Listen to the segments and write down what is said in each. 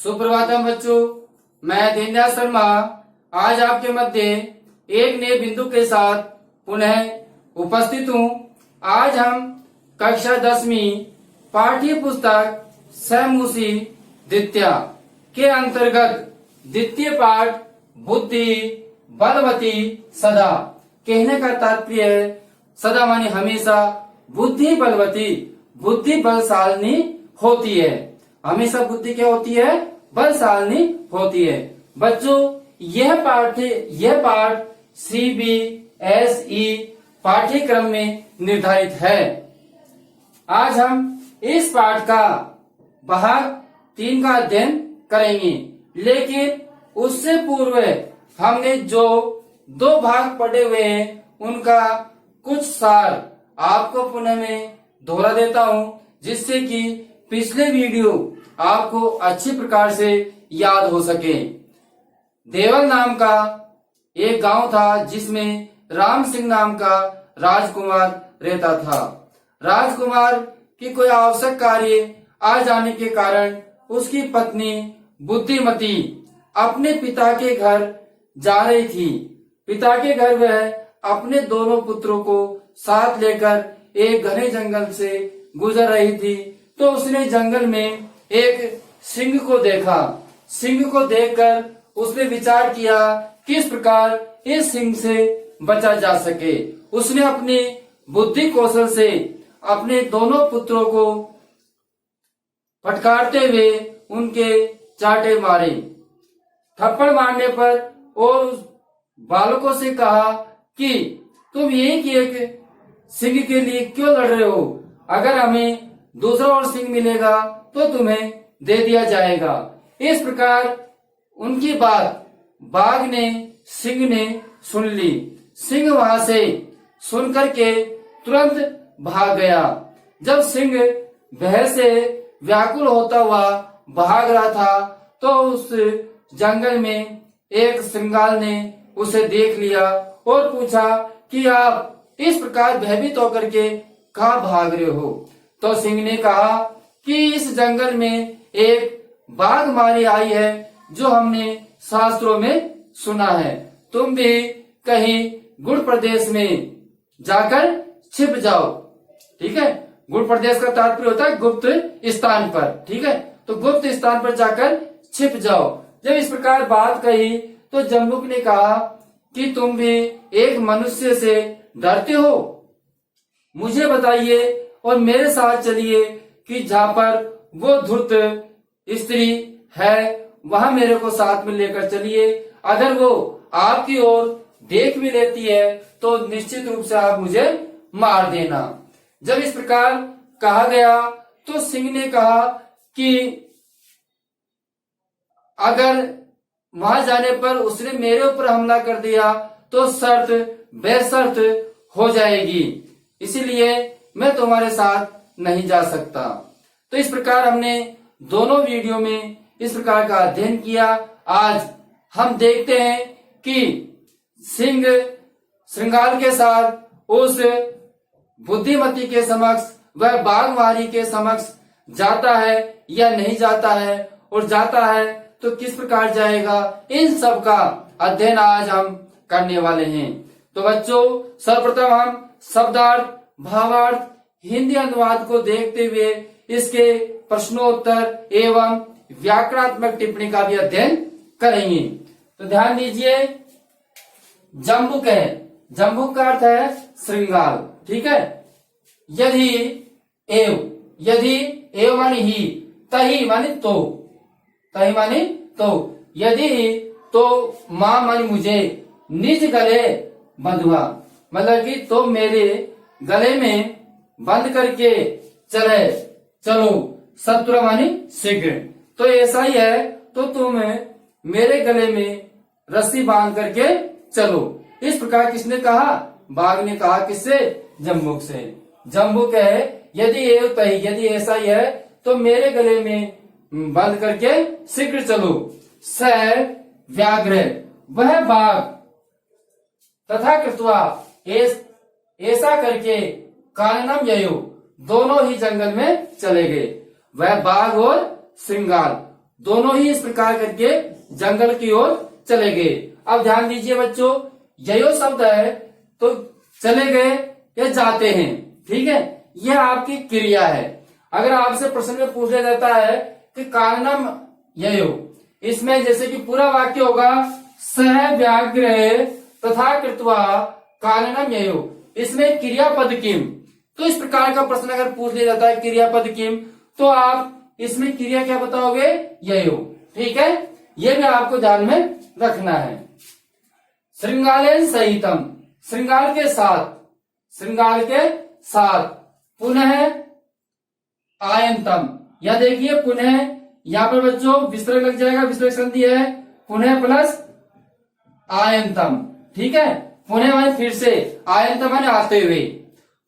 सुप्रभातम बच्चों, मैं दीनदयाल शर्मा आज आपके मध्य एक नए बिंदु के साथ पुनः उपस्थित हूँ। आज हम कक्षा 10वीं पाठ्य पुस्तक समूसी द्वितीय के अंतर्गत द्वितीय पाठ बुद्धि बलवती सदा, कहने का तात्पर्य है सदा माने हमेशा, बुद्धि बलवती, बुद्धि बलशालिनी होती है। हमेशा बुद्धि क्या होती है? बलशालिनी होती है। बच्चों, यह पाठ CBSE पाठ्यक्रम में निर्धारित है। आज हम इस पाठ का भाग 3 का अध्ययन करेंगे, लेकिन उससे पूर्व हमने जो 2 भाग पढ़े हुए हैं उनका कुछ सार आपको पुनः मैं दोहरा देता हूं, जिससे कि पिछले वीडियो आपको अच्छी प्रकार से याद हो सके। देवल नाम का एक गांव था जिसमें राम सिंह नाम का राजकुमार रहता था। राजकुमार की कोई आवश्यक कार्य आ जाने के कारण उसकी पत्नी बुद्धिमती अपने पिता के घर जा रही थी। पिता के घर वह अपने दोनों पुत्रों को साथ लेकर एक घने जंगल से गुजर रही थी, तो उसने जंगल में एक सिंह को देखा। सिंह को देखकर उसने विचार किया किस प्रकार इस सिंह से बचा जा सके। उसने अपनी बुद्धि कौशल से अपने दोनों पुत्रों को फटकारते हुए उनके चांटे मारे। थप्पड़ मारने पर और उस बालकों से कहा कि तुम एक एक सिंह के लिए क्यों लड़ रहे हो? अगर हमें दूसरा और सिंह मिलेगा तो तुम्हें दे दिया जाएगा। इस प्रकार उनकी बात सिंह ने सुन ली। सिंह वहां से सुन करके तुरंत भाग गया। जब सिंह भय से व्याकुल होता हुआ भाग रहा था, तो उस जंगल में एक श्रृंगाल ने उसे देख लिया और पूछा कि आप इस प्रकार भयभीत होकर के कहाँ भाग रहे हो? तो सिंह ने कहा कि इस जंगल में एक बाघ मारी आई है, जो हमने शास्त्रों में सुना है। तुम भी कहीं गुड़ प्रदेश में जाकर छिप जाओ। ठीक है, गुड़ प्रदेश का तात्पर्य होता है गुप्त स्थान पर। ठीक है, तो गुप्त स्थान पर जाकर छिप जाओ। जब इस प्रकार बात कही तो जम्बुक ने कहा कि तुम भी एक मनुष्य से डरते हो? मुझे बताइए और मेरे साथ चलिए कि जहाँ पर वो धूर्त स्त्री है वहां मेरे को साथ में लेकर चलिए। अगर वो आपकी ओर देख भी लेती है तो निश्चित रूप से आप मुझे मार देना। जब इस प्रकार कहा गया तो सिंह ने कहा कि अगर वहां जाने पर उसने मेरे ऊपर हमला कर दिया तो शर्त बेशर्त हो जाएगी, इसीलिए मैं तुम्हारे साथ नहीं जा सकता। तो इस प्रकार हमने दोनों वीडियो में इस प्रकार का अध्ययन किया। आज हम देखते हैं कि सिंह श्रृंगाल के साथ उस बुद्धिमती के समक्ष वह बाघमारी के समक्ष जाता है या नहीं जाता है, और जाता है तो किस प्रकार जाएगा, इन सब का अध्ययन आज हम करने वाले हैं। तो बच्चों, सर्वप्रथम हम शब्दार्थ, भावार्थ, हिंदी अनुवाद को देखते हुए इसके प्रश्नोत्तर एवं व्याकरणात्मक टिप्पणी का भी अध्ययन करेंगे। तो ध्यान दीजिए, जम्बुक है, जम्बुक का अर्थ है श्रृंगाल। ठीक है, यदि एव मानी ही, तही मानी तो, तही मानी तो, यदि तो मां मानी मुझे, निज गले बंधुआ मतलब कि तो मेरे गले में बंद करके चलो, सत्वर मानी शीघ्र, तो ऐसा ही है तो तुम मेरे गले में रस्सी बांध करके चलो। इस प्रकार किसने कहा? बाघ ने कहा। किससे? जम्बुक से। जम्बुक है यदि एव तही, यदि ऐसा ही है तो मेरे गले में बंद करके शीघ्र चलो। स व्याघ्र, वह बाघ, तथा कृत्वा, ऐसा करके, काननम ययो, दोनों ही जंगल में चले गए। वह बाघ और श्रृंगाल दोनों ही इस प्रकार करके जंगल की ओर चले गए। अब ध्यान दीजिए बच्चों, ययो शब्द है तो चले गए या जाते हैं, ठीक है, यह आपकी क्रिया है। अगर आपसे प्रश्न में पूछा जाता है कि कारणम ययो, इसमें जैसे कि पूरा वाक्य होगा सह व्याघ्र तथा कृत्वा कारणम ययो, इसमें क्रियापद किम, तो इस प्रकार का प्रश्न अगर पूछ लिया जाता है क्रियापद किम, तो आप इसमें क्रिया क्या बताओगे, ययो, ठीक है, ये भी आपको ध्यान में रखना है। श्रृंगालेन सहितम, श्रृंगार के साथ, श्रृंगार के साथ, पुनः आयंतम, या देखिए पुनः, यहां पर बच्चों विसर्ग लग जाएगा, विसर्ग संधि है, पुनः प्लस आयंतम, ठीक है, पुनः माने फिर से, आयंतम माने आते हुए,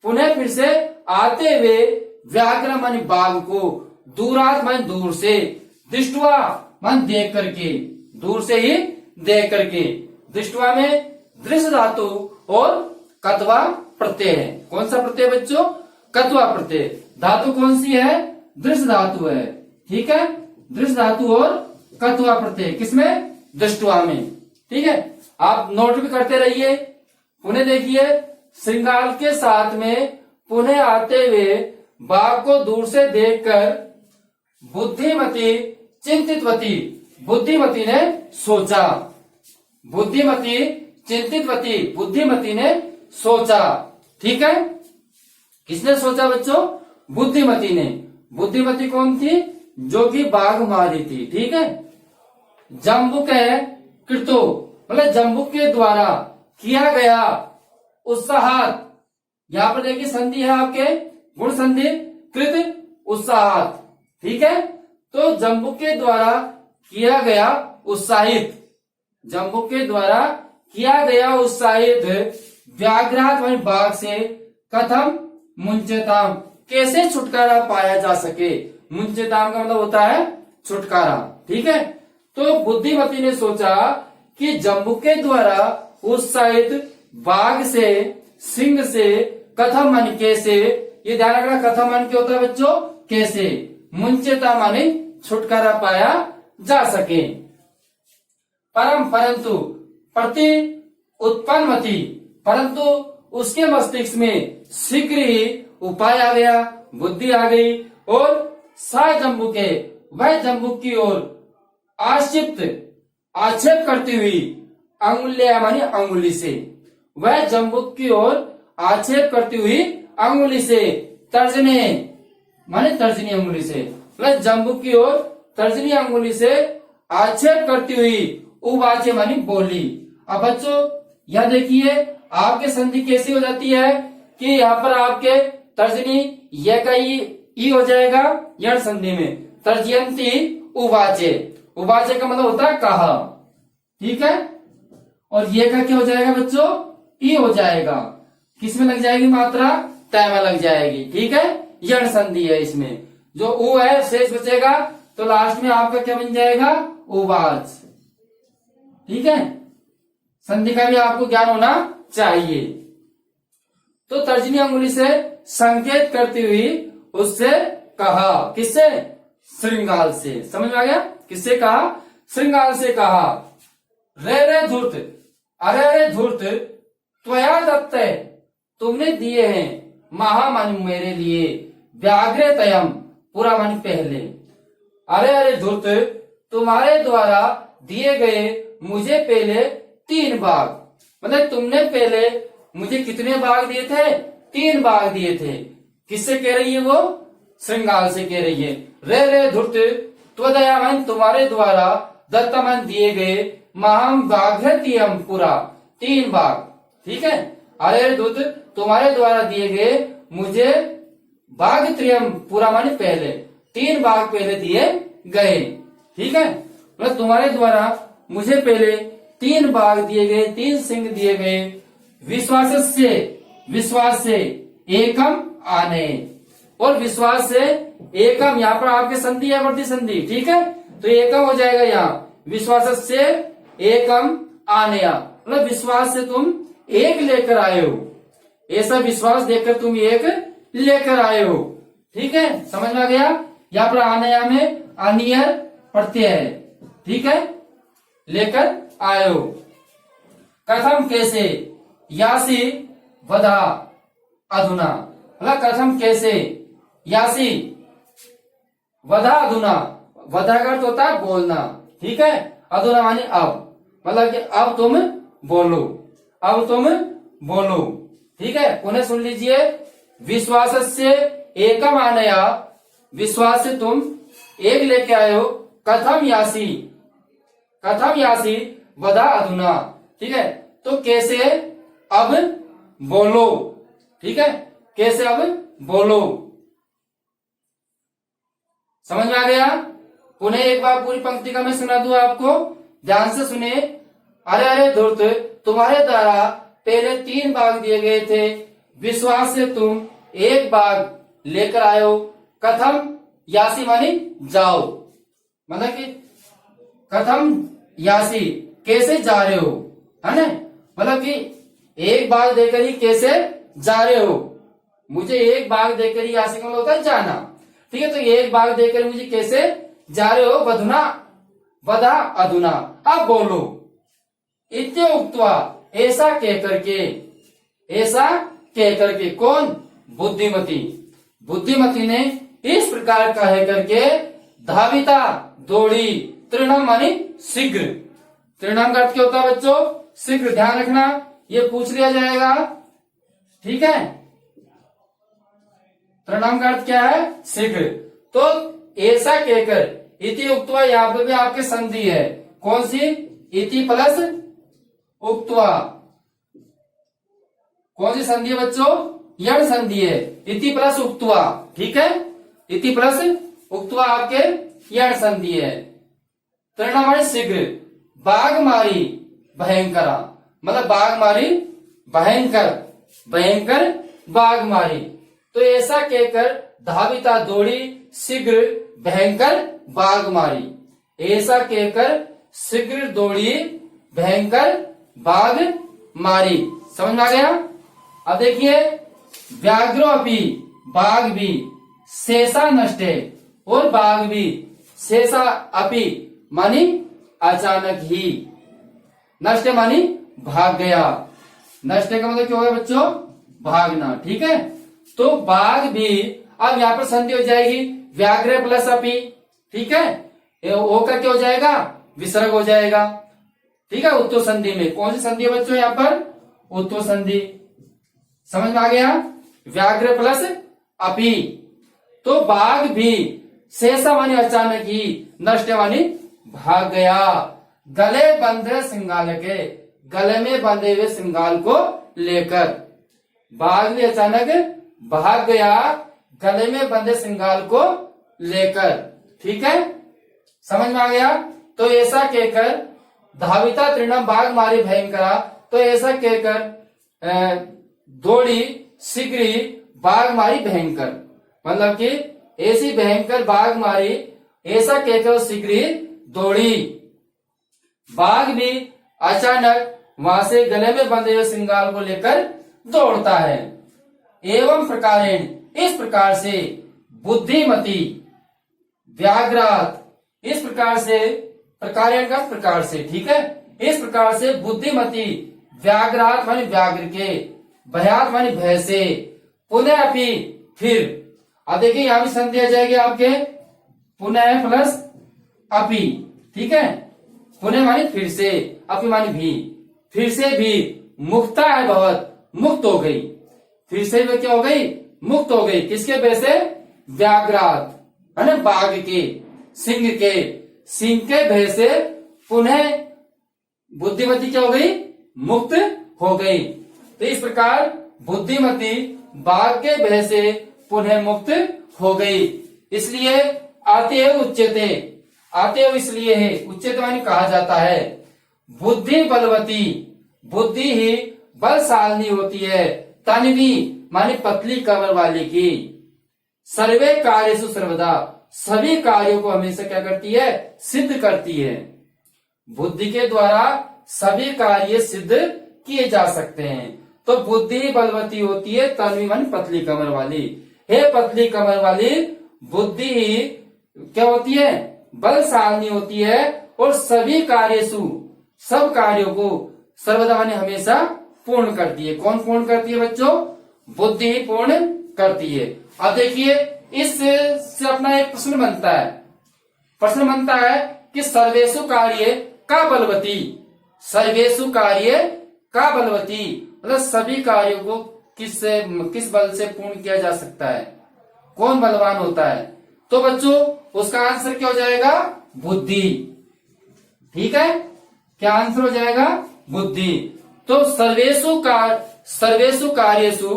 पुनः फिर से आते हुए, व्याघ्र माने बाघ को, दूरात माने दूर से, दृष्टवा माने देख करके, दूर से ही देख करके, दृष्टवा में दृश्य धातु और कत्वा प्रत्यय है। कौन सा प्रत्यय बच्चों, कत्वा प्रत्यय, धातु कौन सी है, दृश्य धातु है, ठीक है, दृश्य धातु और कत्वा प्रत्यय किसमें, दृष्टवा में, ठीक है, आप नोट भी करते रहिए। पुनः देखिए, श्रृंगार के साथ में पुनः आते हुए बाघ को दूर से देखकर बुद्धिमती चिंतितवती, बुद्धिमती ने सोचा, बुद्धिमती चिंतितवती, बुद्धिमती ने सोचा, ठीक है, किसने सोचा बच्चों, बुद्धिमती ने। बुद्धिमती कौन थी, जो कि बाघ मारी थी, ठीक है। जम्बुक है कृतो, मतलब जम्बुक के द्वारा किया गया उत्साहात, यहां पर देखिए संधि है आपके, गुण संधि, कृत उत्साहात, ठीक है, तो जम्बुक के द्वारा किया गया उत्साहित, जम्बुक के द्वारा किया गया उत्साहित, व्याघ्रात माने बाघ से, कथम मुंचताम, कैसे छुटकारा पाया जा सके, मुंचताम का मतलब होता है छुटकारा, ठीक है। तो बुद्धिमती ने सोचा कि जम्बुक के द्वारा उत्साहित बाघ से, सिंह से, कथम माने कैसे, ये ध्यान रखना, कथम माने क्या होता है बच्चों, कैसे, मुंचता माने छुटकारा पाया जा सके। परम परंतु, प्रति उत्पन्नमति, परंतु उसके मस्तिष्क में शीघ्र ही उपाय आ गया, बुद्धि आ गई, और सा जम्बुके, वह जम्बुक की ओर आक्षिप्त, आक्षेप करती हुई, अंगुल्या मानी अंगुली से, वह जम्बुक की ओर आक्षेप करती हुई अंगुली से, तर्जने माने तर्जनी अंगुली से, प्लस जम्बुक की ओर तर्जनी अंगुली से आक्षेप करती हुई, उवाचे मानी बोली। अब बच्चों यह देखिए आपके संधि कैसी हो जाती है कि यहाँ पर आपके तर्जनी ये का ई हो जाएगा यण संधि में, तर्जयंती उवाचे, उवाचे का मतलब होता है कहा, ठीक है, और ये का क्या हो जाएगा बच्चों, ई हो जाएगा, किसमें लग जाएगी मात्रा, तय में लग जाएगी, ठीक है, यण संधि है इसमें, जो उ है शेष बचेगा, तो लास्ट में आपका क्या बन जाएगा, उवाच, ठीक है, संधि का भी आपको ज्ञान होना चाहिए। तो तर्जनी अंगुली से संकेत करती हुई उससे कहा, किससे, श्रृंगाल से, समझ में आ गया, किससे कहा, श्रृंगाल से कहा, रे धूर्त, अरे धूर्त, त्वया दत्त, तुमने दिए हैं, महामानी मेरे लिए, व्याघ्र तयम, पूरा मानी पहले, अरे धूर्त, तुम्हारे द्वारा दिए गए मुझे पहले 3 बाघ, मतलब तुमने पहले मुझे कितने बाघ दिए थे, 3 बाघ दिए थे, किससे कह रही है वो, श्रृंगाल से कह रही है। रे धूर्त त्वदया मन, तुम्हारे द्वारा, दत्तमन दिए गए, महाम व्याघ्रतियम, पूरा 3 बाघ, ठीक है, अरे धूर्त तुम्हारे द्वारा दिए गए मुझे बाघ त्रियम, पूरा माने पहले 3 बाघ पहले दिए गए, ठीक है, मतलब तुम्हारे द्वारा मुझे पहले 3 बाघ दिए गए, 3 सिंह दिए गए, विश्वास से एकम आने, और विश्वास से एकम, यहाँ पर आपके संधि है वर्ती संधि, ठीक है, तो एकम हो जाएगा यहाँ, विश्वास से एकम आने, मतलब विश्वास से तुम एक लेकर आए हो, ऐसा विश्वास देखकर तुम एक लेकर आए हो, ठीक है, समझ में आ गया। यहाँ पर आनया में अनियर प्रत्यय है, ठीक है, लेकर आयो। कथम कैसे, यासी वधा अधुना, मतलब कथम कैसे, यासी वधा अधुना, वधा का अर्थ होता है बोलना, ठीक है, अधुना माने अब, मतलब कि अब तुम बोलो, अब तुम बोलो, ठीक है। पुनः सुन लीजिए, विश्वास से एकम आनया, विश्वास से तुम एक लेके आए हो, कथम यासी, कथम यासी वधा अधुना, ठीक है, तो कैसे अब बोलो, ठीक है, कैसे अब बोलो, समझ में आ गया। पुनः एक बार पूरी पंक्ति का मैं सुना दूं आपको, ध्यान से सुने। अरे अरे धूर्त, तुम्हारे द्वारा पहले 3 बाघ दिए गए थे, विश्वास से तुम एक बाघ लेकर आए हो, कथम यासी मानी जाओ, मतलब कि कथम यासी कैसे जा रहे हो, है ना, मतलब कि एक बाघ देकर ही कैसे जा रहे हो, मुझे एक बाघ देकर ही यासी का मतलब होता है जाना, ठीक है, तो एक बाघ देकर मुझे कैसे जा रहे हो, वधुना वधा अधुना, अब बोलो, इत्य उक्त्वा, ऐसा कह करके, ऐसा कह करके, कौन, बुद्धिमती, बुद्धिमती ने इस प्रकार कह करके, धाविता दौड़ी, तृणम मानी शीघ्र, तृणम का अर्थ क्या होता है बच्चों, शीघ्र, ध्यान रखना, ये पूछ लिया जाएगा, ठीक है, तृणम का अर्थ क्या है, शीघ्र, तो ऐसा कहकर, इति उक्त्वा, यहाँ पे भी आपके संधि है, कौन सी, इति प्लस उक्त्वा, कौन सी संधि है बच्चों, यण संधि है, इति प्लस उक्त्वा, ठीक है, इति प्लस उक्त्वा आपके यण संधि है। तृणम माने शीघ्र, बाघ मारी भयंकरा, मतलब बाघ मारी भयंकर, भयंकर बाघ मारी, तो ऐसा कहकर धाविता दौड़ी, शीघ्र भयंकर बाघ मारी, ऐसा कहकर शीघ्र दौड़ी, भयंकर बाघ मारी, समझ में आ गया। अब देखिए, व्याघ्रो अपि, बाघ भी, शेषा नष्टे, और बाघ भी, शेषा अपि मानी अचानक ही, नष्टे मानी भाग गया, नष्टे का मतलब क्या होगा बच्चों, भागना, ठीक है, तो बाघ भी, अब यहाँ पर संधि हो जाएगी, व्याघ्र प्लस अपि, ठीक है, ओ का क्या हो जाएगा, विसर्ग हो जाएगा, ठीक है, उत्तो संधि में, कौन सी संधि है बच्चों यहाँ पर, उत्तो संधि, समझ में आ गया, व्याघ्र प्लस अपि, तो बाघ भी, शेषा मानी अचानक ही, नष्ट मानी भाग गया, गले बंधे सिंगाल के, गले में बंधे हुए सिंगाल को लेकर, बाघ भी अचानक भाग गया, गले में बंधे सिंगाल को लेकर, ठीक है, समझ में आ गया। तो ऐसा कहकर धाविता तृणम, बाघ मारी भयंकरा, तो ऐसा कहकर दौड़ी शीघ्र ही, बाघ मारी भयंकर, मतलब कि ऐसी भयंकर बाघ मारी, ऐसा कहकर शीघ्र ही दौड़ी, बाघ भी अचानक वहां से गले में बंधे हुए सिंगाल को लेकर दौड़ता है। एवं प्रकारेण, इस प्रकार से, बुद्धिमती व्याघ्रात, इस प्रकार से, प्रकारेण का प्रकार से, ठीक है, इस प्रकार से बुद्धिमती व्याघ्रात मानी व्याघ्र के, भयात मानी भय से, पुनः अपि फिर, अब देखिए यहां भी संधि आ जाएगी आपके, पुनः प्लस अपि, ठीक है, पुनः मानी फिर से, अपि मानी भी, फिर से भी, मुक्ता है भवत, मुक्त हो गई, फिर से भी क्या हो गई, मुक्त हो गई, किसके भय से, व्याघ्रात, है ना, बाघ के, सिंह के, सिंह के भय से पुनः बुद्धिमती क्या हो गई, मुक्त हो गई। तो इस प्रकार बुद्धिमती बाघ के भय से पुनः मुक्त हो गई, इसलिए आतेव उच्यते, आतेव इसलिए है, उच्यते माने कहा जाता है, बुद्धि बलवती, बुद्धि ही बलशालिनी होती है, तन्वी माने पतली कमर वाली की, सर्वे कार्येषु सर्वदा, सभी कार्यों को हमेशा क्या करती है, सिद्ध करती है, बुद्धि के द्वारा सभी कार्य सिद्ध किए जा सकते हैं। तो बुद्धि बलवती होती है, तन्वी माने पतली कमर वाली, हे पतली कमर वाली बुद्धि ही क्या होती है, बलशालिनी होती है और सभी कार्यसु सब कार्यों को सर्वदा माने हमेशा पूर्ण करती है। कौन पूर्ण करती है बच्चों? बुद्धि ही पूर्ण करती है। अब देखिए इससे अपना एक प्रश्न बनता है। प्रश्न बनता है कि सर्वेषु कार्य का बलवती, सर्वेषु कार्य का बलवती मतलब सभी कार्यों को किस बल से पूर्ण किया जा सकता है, कौन बलवान होता है? तो बच्चों उसका आंसर क्या हो जाएगा? बुद्धि। ठीक है, क्या आंसर हो जाएगा? बुद्धि। तो सर्वेषु कार्येषु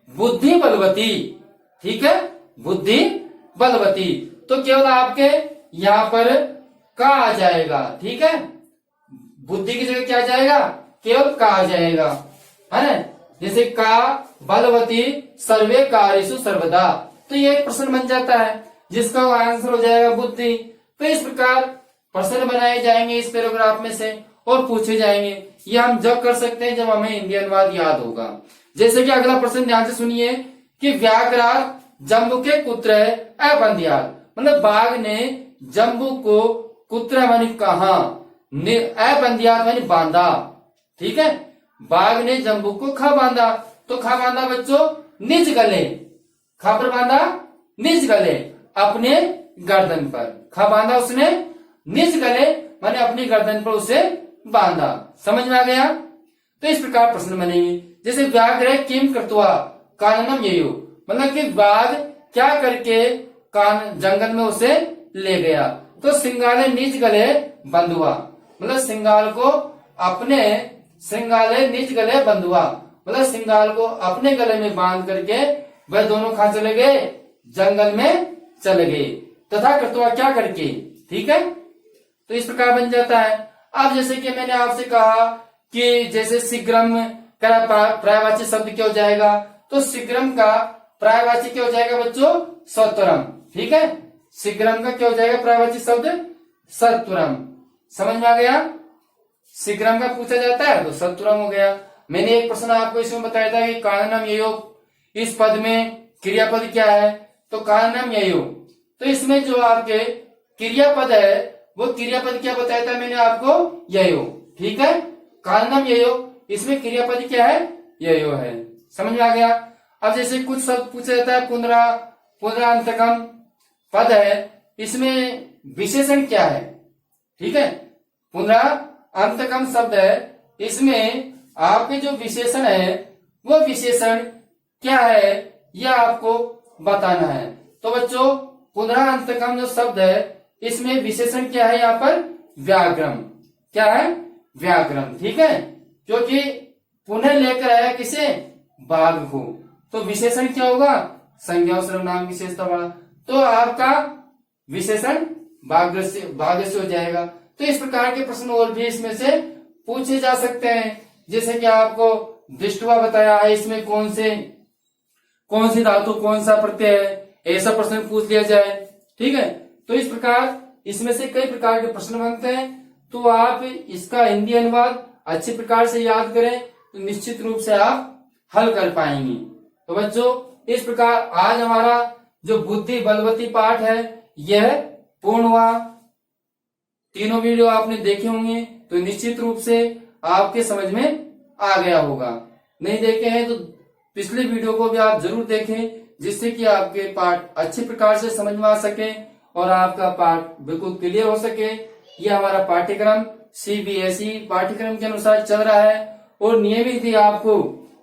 बुद्धि बलवती। ठीक है, बुद्धि बलवती। तो केवल आपके यहाँ पर का आ जाएगा। ठीक है, बुद्धि की जगह क्या आ जाएगा? केवल का आ जाएगा, है ना। जैसे का बलवती सर्वे कार्येषु सर्वदा, तो ये एक प्रश्न बन जाता है जिसका आंसर हो जाएगा बुद्धि। तो इस प्रकार प्रश्न बनाए जाएंगे इस पैराग्राफ में से और पूछे जाएंगे। ये हम जब कर सकते हैं जब हमें हिंदी अनुवाद याद होगा। जैसे कि अगला प्रश्न ध्यान से सुनिए कि व्याघ्रात जम्बू के कुत्र अबंध्यात, मतलब बाघ ने जम्बू को कुत्र मानी कहा, अबंध्यात मानी बांधा। ठीक है, बाघ ने जम्बू को खा बांधा। तो खा बांधा बच्चों निज गले, खा पर बांधा निज गले अपने गर्दन पर, खा बांधा उसने निज गले माने अपनी गर्दन पर उसे बांधा। समझ में आ गया? तो इस प्रकार प्रश्न बनेंगे। जैसे व्याघ्र किम कृत्वा काननम ययो, मतलब कि बाघ क्या करके कान जंगल में उसे ले गया। तो सिंगाले निज गले बंधुआ, मतलब सिंगाल को अपने, सिंगाले निज गले बंधुआ मतलब सिंगाल को अपने गले में बांध करके वह दोनों कहां चले गए? जंगल में चले गए। तथा कृत्वा क्या करके। ठीक है, तो इस प्रकार बन जाता है। अब जैसे कि मैंने आपसे कहा कि जैसे शीघ्रम का पर्यायवाची शब्द क्या हो जाएगा? तो शीघ्रम का पर्यायवाची क्या हो जाएगा बच्चों? सत्वरम। ठीक है, शीघ्रम का क्या हो जाएगा पर्यायवाची शब्द? सत्वरम। समझ में आ गया? शीघ्रम का पूछा जाता है तो सत्वरम हो गया। मैंने एक प्रश्न आपको इसमें बताया था कि कारणम ययो, इस पद में क्रियापद क्या है? तो कारणम ययो। तो इसमें जो आपके क्रियापद है वो क्रियापद क्या बताया था मैंने आपको? ययो। ठीक है, कारणम ययो, इसमें क्रियापद क्या है? ययो है। समझ में आ गया? अब जैसे कुछ शब्द पूछा जाता है, पुनरांतकम पद है, इसमें विशेषण क्या है? ठीक है, पुनरांतकम शब्द है, इसमें आपके जो विशेषण है वो विशेषण क्या है यह आपको बताना है। तो बच्चों पुनरांतकम जो शब्द है इसमें विशेषण क्या है? यहाँ पर व्याघ्रम। क्या है? व्याघ्रम। ठीक है, क्योंकि पुनः लेकर आया किसे? बाघ को। तो विशेषण क्या होगा? संज्ञा सर्वनाम विशेषता वाला। तो आपका विशेषण बाघ से हो जाएगा। तो इस प्रकार के प्रश्न और भी इसमें से पूछे जा सकते हैं। जैसे कि आपको दृष्टवा बताया है, इसमें कौन सी धातु कौन सा प्रत्यय है, ऐसा प्रश्न पूछ लिया जाए। ठीक है, तो इस प्रकार इसमें से कई प्रकार के प्रश्न बनते हैं। तो आप इसका हिंदी अनुवाद अच्छे प्रकार से याद करें तो निश्चित रूप से आप हल कर पाएंगे। तो बच्चों इस प्रकार आज हमारा जो बुद्धि बलवती पाठ है यह पूर्ण हुआ। तीनों वीडियो आपने देखे होंगे तो निश्चित रूप से आपके समझ में आ गया होगा। नहीं देखे हैं तो पिछले वीडियो को भी आप जरूर देखें, जिससे कि आपके पाठ अच्छे प्रकार से समझ में आ सके और आपका पाठ बिल्कुल क्लियर हो सके। यह हमारा पाठ्यक्रम सीबीएसई पाठ्यक्रम के अनुसार चल रहा है और नियमित ही आपको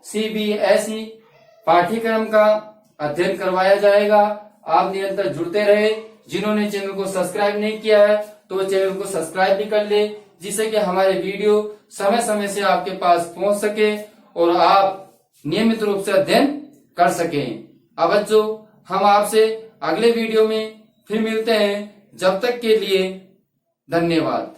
सीबीएसई पाठ्यक्रम का अध्ययन करवाया जाएगा। आप निरंतर जुड़ते रहे। जिन्होंने चैनल को सब्सक्राइब नहीं किया है तो चैनल को सब्सक्राइब भी कर ले, जिससे कि हमारे वीडियो समय समय से आपके पास पहुंच सके और आप नियमित रूप से अध्ययन कर सकें। अब बच्चों हम आपसे अगले वीडियो में फिर मिलते हैं। जब तक के लिए धन्यवाद।